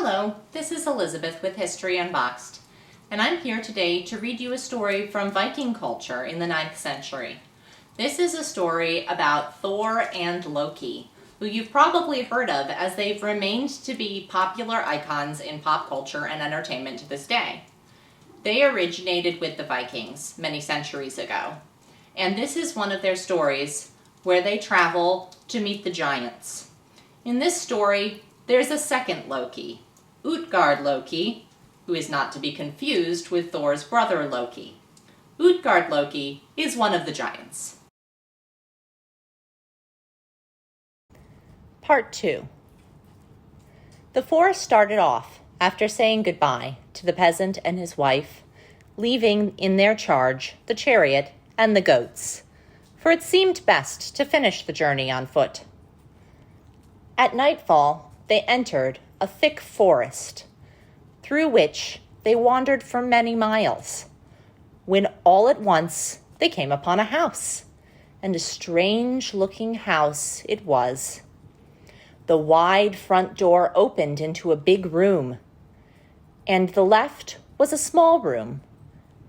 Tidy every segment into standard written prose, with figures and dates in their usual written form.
Hello, this is Elizabeth with History Unboxed, and I'm here today to read you a story from Viking culture in the 9th century. This is a story about Thor and Loki, who you've probably heard of as they've remained to be popular icons in pop culture and entertainment to this day. They originated with the Vikings many centuries ago, and this is one of their stories where they travel to meet the giants. In this story, there's a second Loki, Utgard Loki, who is not to be confused with Thor's brother Loki. Utgard Loki is one of the giants. Part 2. The forest started off after saying goodbye to the peasant and his wife, leaving in their charge the chariot and the goats, for it seemed best to finish the journey on foot. At nightfall, they entered a thick forest, through which they wandered for many miles, when all at once they came upon a house, and a strange-looking house it was. The wide front door opened into a big room, and the left was a small room.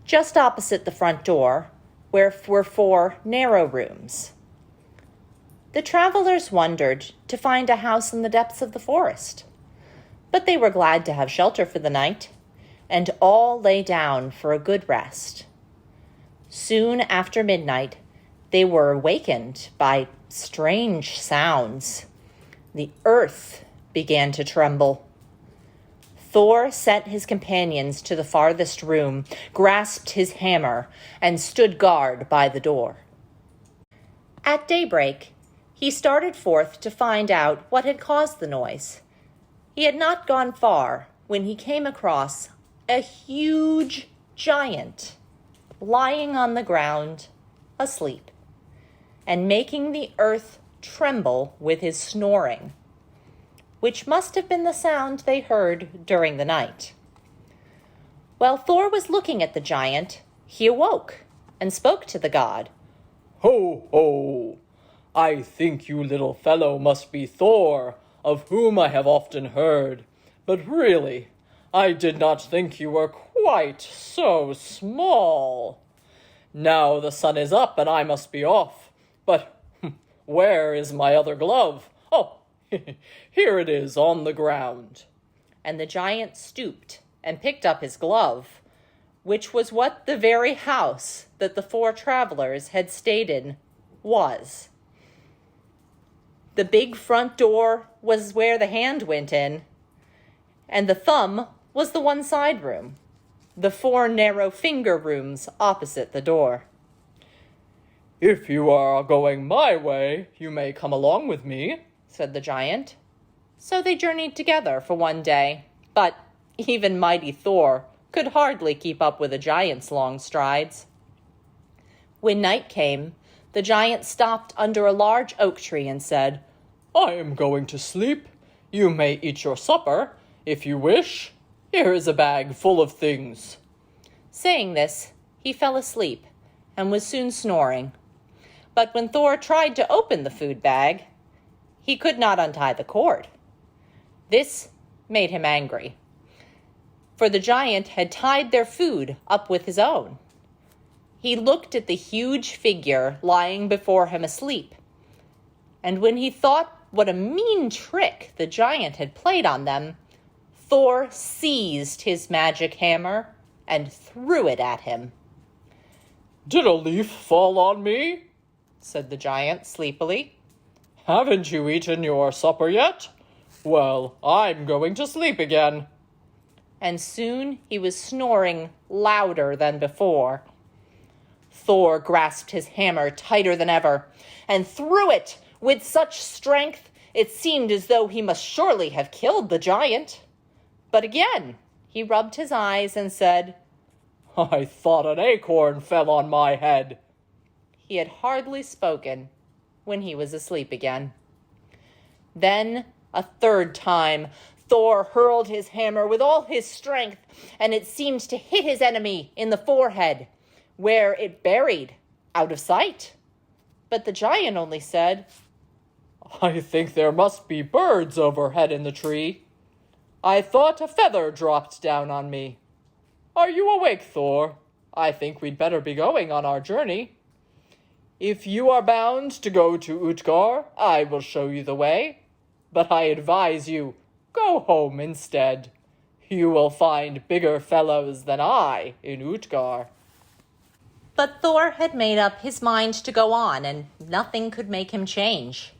Just opposite the front door were 4 narrow rooms. The travelers wondered to find a house in the depths of the forest, but they were glad to have shelter for the night, and all lay down for a good rest. Soon after midnight, they were awakened by strange sounds. The earth began to tremble. Thor sent his companions to the farthest room, grasped his hammer, and stood guard by the door. At daybreak, he started forth to find out what had caused the noise. He had not gone far when he came across a huge giant lying on the ground, asleep, and making the earth tremble with his snoring, which must have been the sound they heard during the night. While Thor was looking at the giant, he awoke and spoke to the god. "Ho, ho! I think you little fellow must be Thor, of whom I have often heard. But really, I did not think you were quite so small. Now the sun is up and I must be off. But where is my other glove? Oh, here it is on the ground." And the giant stooped and picked up his glove, which was what the very house that the 4 travelers had stayed in was. The big front door was where the hand went in, and the thumb was the one side room, the 4 narrow finger rooms opposite the door. "If you are going my way, you may come along with me," said the giant. So they journeyed together for one day, but even mighty Thor could hardly keep up with a giant's long strides. When night came, the giant stopped under a large oak tree and said, "I am going to sleep. You may eat your supper, if you wish. Here is a bag full of things." Saying this, he fell asleep and was soon snoring. But when Thor tried to open the food bag, he could not untie the cord. This made him angry, for the giant had tied their food up with his own. He looked at the huge figure lying before him asleep, and when he thought what a mean trick the giant had played on them, Thor seized his magic hammer and threw it at him. "Did a leaf fall on me?" said the giant sleepily. "Haven't you eaten your supper yet? Well, I'm going to sleep again." And soon he was snoring louder than before. Thor grasped his hammer tighter than ever and threw it with such strength it seemed as though he must surely have killed the giant. But again he rubbed his eyes and said, "I thought an acorn fell on my head." He had hardly spoken when he was asleep again. Then, a third time, Thor hurled his hammer with all his strength, and it seemed to hit his enemy in the forehead, where it buried out of sight. But the giant only said, "I think there must be birds overhead in the tree." I thought a feather dropped down on me. Are you awake, Thor? I think we'd better be going on our journey. If you are bound to go to Utgard, I will show you the way. But I advise you, go home instead. You will find bigger fellows than I in Utgard. But Thor had made up his mind to go on, and nothing could make him change.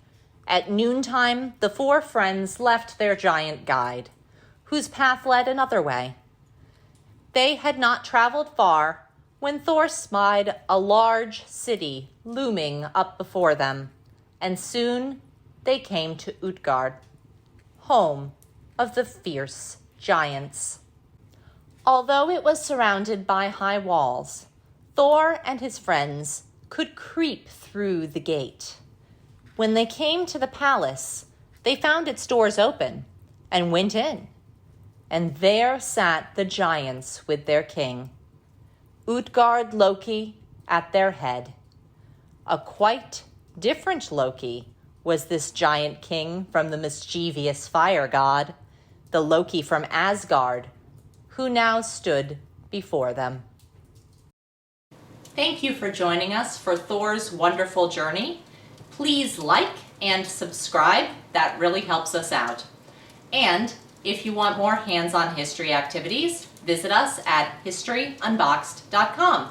At noontime, the four friends left their giant guide, whose path led another way. They had not traveled far when Thor spied a large city looming up before them, and soon they came to Utgard, home of the fierce giants. Although it was surrounded by high walls, Thor and his friends could creep through the gate. When they came to the palace, they found its doors open and went in. And there sat the giants with their king, Utgard Loki at their head. A quite different Loki was this giant king from the mischievous fire god, the Loki from Asgard, who now stood before them. Thank you for joining us for Thor's wonderful journey. Please like and subscribe. That really helps us out. And if you want more hands-on history activities, visit us at historyunboxed.com.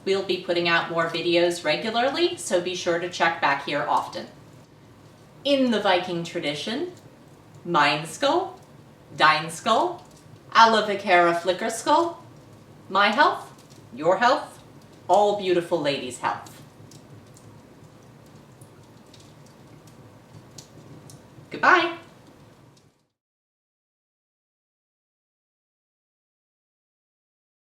We'll be putting out more videos regularly, so be sure to check back here often. In the Viking tradition, Meinskål, Deinskål, Alla Vikera Flickerskull, my health, your health, all beautiful ladies' health. Goodbye.